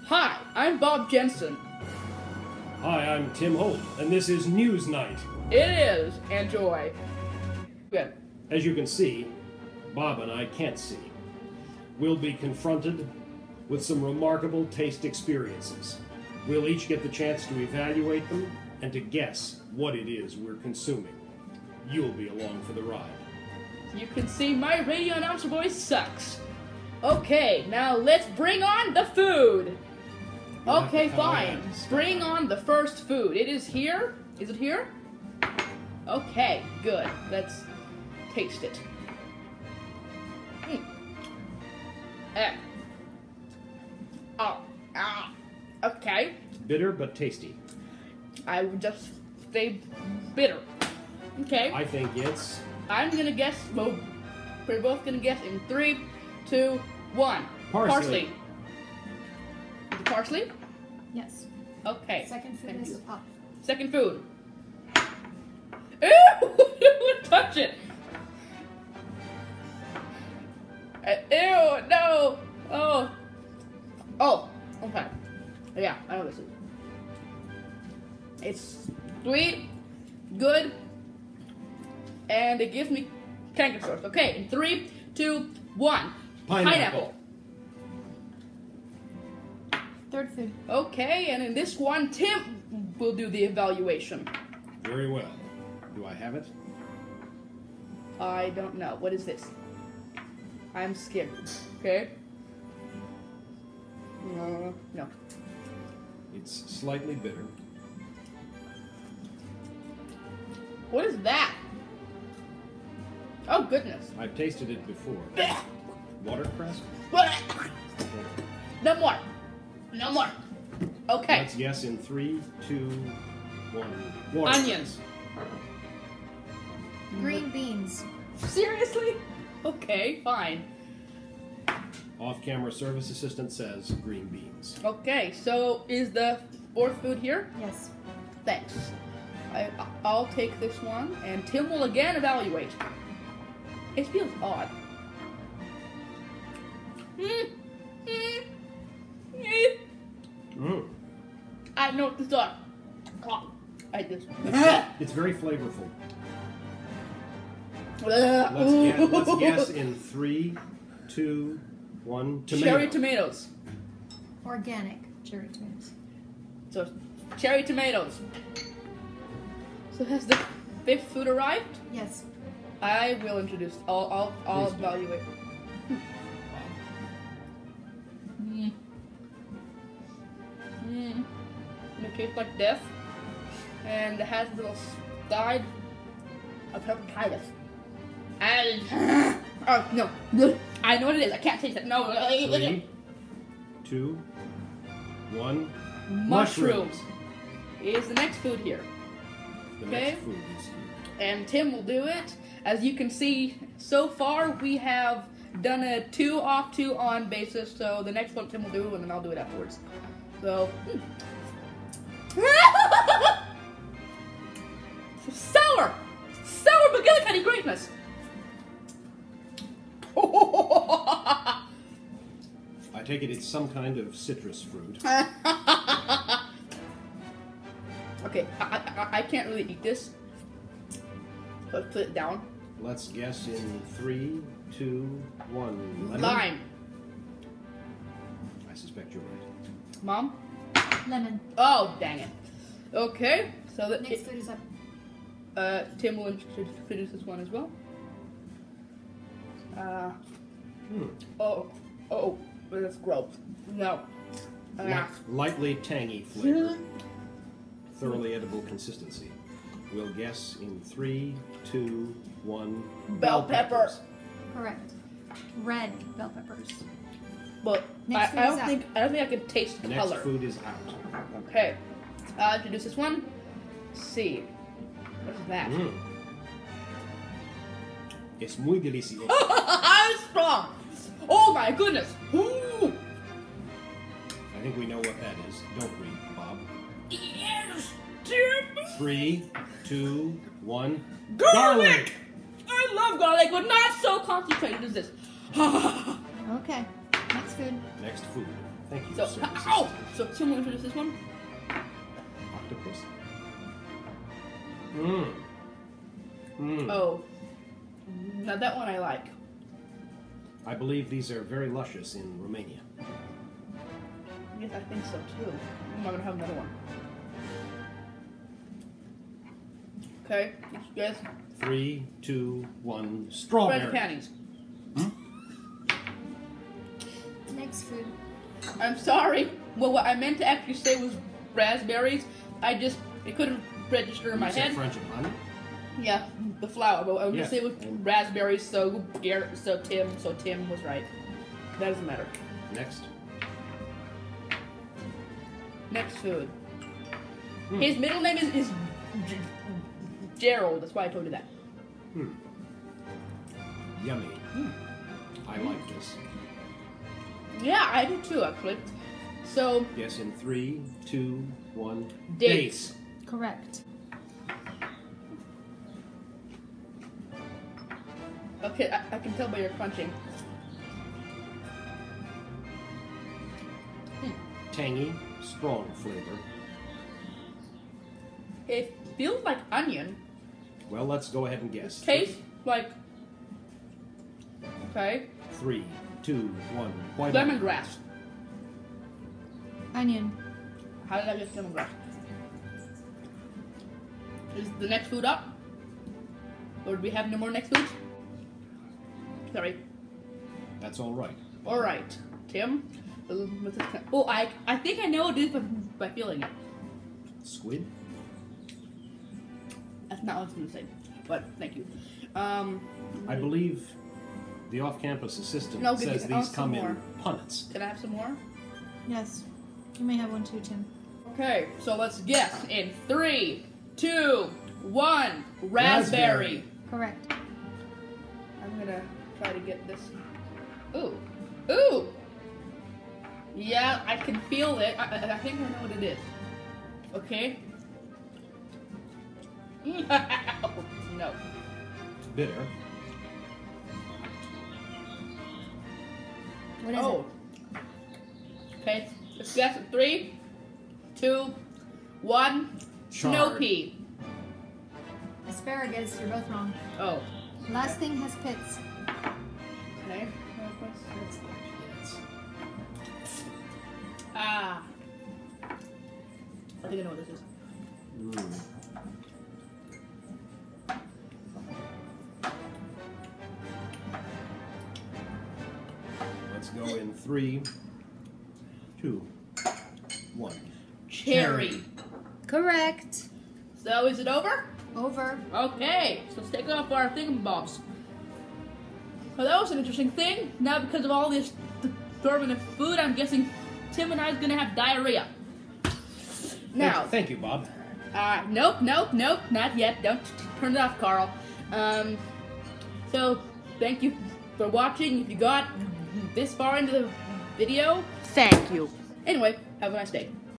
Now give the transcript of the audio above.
Hi, I'm Bob Jensen. Hi, I'm Tim Holt, and this is News Night. It is. Enjoy. Good. As you can see, Bob and I can't see. We'll be confronted with some remarkable taste experiences. We'll each get the chance to evaluate them and to guess what it is we're consuming. You'll be along for the ride. You can see my radio announcer voice sucks. Okay, now let's bring on the food. Okay, fine. Bring on the first food. It is here. Is it here? Okay, good. Let's taste it. Okay. Bitter but tasty. I would just say bitter. Okay. I think it's... I'm gonna guess. Well, we're both gonna guess in 3, 2, 1. Parsley. Is it parsley? Yes. Okay. Second food is up. Second food. Ew! Don't touch it. Ew! No! Oh. Oh. Okay. Yeah, I know this is. It's sweet, good, and it gives me canker sores. Okay, in 3, 2, 1. Pineapple. Third food. Okay, and in this one, Tim will do the evaluation. Very well. Do I have it? I don't know. What is this? I'm scared. Okay? No. It's slightly bitter. What is that? Oh, goodness. I've tasted it before. Watercress? No more. No more. Okay. Let's guess in 3, 2, 1. Onions. Green beans. Seriously? Okay, fine. Off-camera service assistant says green beans. Okay, so is the fourth food here? Yes. Thanks. I'll take this one, and Tim will again evaluate. It feels odd. I know what this is. I just. It's very flavorful. Let's Let's guess in 3, 2, 1. Tomato. Cherry tomatoes. Organic cherry tomatoes. So, cherry tomatoes. So has the fifth food arrived? Yes. I will introduce. I'll evaluate. It tastes like death, and it has a little side of hepatitis. And oh no, I know what it is. I can't taste it. No. 3, 2, 1. Mushrooms is the next food here. The Okay. next food is here. And Tim will do it. As you can see, so far we have done a 2 off 2 on basis. So the next one Tim will do, and then I'll do it afterwards. So. Sour! Sour McGillicuddy greatness! I take it it's some kind of citrus fruit. Okay, I can't really eat this. So let's put it down. Let's guess in 3, 2, 1. Lemon? Lime. I suspect you're right. Mom? Lemon. Oh, dang it. Okay, so that Next food is up. Tim will introduce this one as well. Oh, that's gross. No. Lightly tangy flavor. Thoroughly edible consistency. We'll guess in 3, 2, 1. Bell peppers. Correct. Red bell peppers. But Next food I is don't think I can taste the Next color. food is out. Okay. I'll introduce this one. Let's see. What is that? Es muy delicioso. I'm strong! Oh my goodness! Ooh. I think we know what that is, don't we, Bob? Yes! Tim! 3, 2, 1. Garlic! I love garlic, but not so concentrated as this. Okay. Next food. Next food. Thank you, So, service ow! assistant. So Tim will introduce this one. Octopus. Oh. Now that one I like. I believe these are very luscious in Romania. Yes, I think so too. I'm not gonna have another one. Okay, you guys. 3, 2, 1. Spread Strawberry. the panties. Next food. I'm sorry. Well, what I meant to actually say was raspberries. It couldn't register in my You said head. French and honey? Yeah, the flower. But I was gonna say it was and- raspberries. So Tim was right. That doesn't matter. Next. Next food. His middle name is Gerald. That's why I told you that. Yummy. I like this. Yeah, I do too, actually. So Yes, in 3, 2, 1. Dates. Correct. okay, I can tell by your crunching. Tangy, strong flavor. It feels like onion. Well, let's go ahead and guess. Tastes like. Okay. 3, 2, 1. White onion. Lemongrass. Onion. How did I get lemongrass? Is the next food up? Or do we have no more next foods? Sorry. That's all right. All right, Tim. What's this? Oh, I think I know what it is by feeling it. Squid? That's not what I was going to say, but thank you. I believe the off-campus assistant No, says I want these some come more. in punnets. Can I have some more? Yes. You may have one too, Tim. Okay, so let's guess in 3, 2, 1. Raspberry. Correct. I'm gonna try to get this. Ooh, ooh. Yeah, I can feel it. I think I know what it is. Okay. No. Bitter. What is Oh. Okay, let's guess in 3, 2, 1. Snow Chard. pea. it? Asparagus. You're both wrong. Oh. Last thing has pits. Okay. Ah. I think I know what this is. Let's go in 3, 2, 1. Cherry. Correct. So is it over? Over. Okay, so let's take off our thingamabobs. Well, that was an interesting thing. Now, because of all this disturbing of food, I'm guessing Tim and I is gonna have diarrhea. Now, Thank you, Bob. nope, not yet. Don't turn it off, Carl. So, thank you for watching. If you got this far into the video, thank you. Anyway, have a nice day.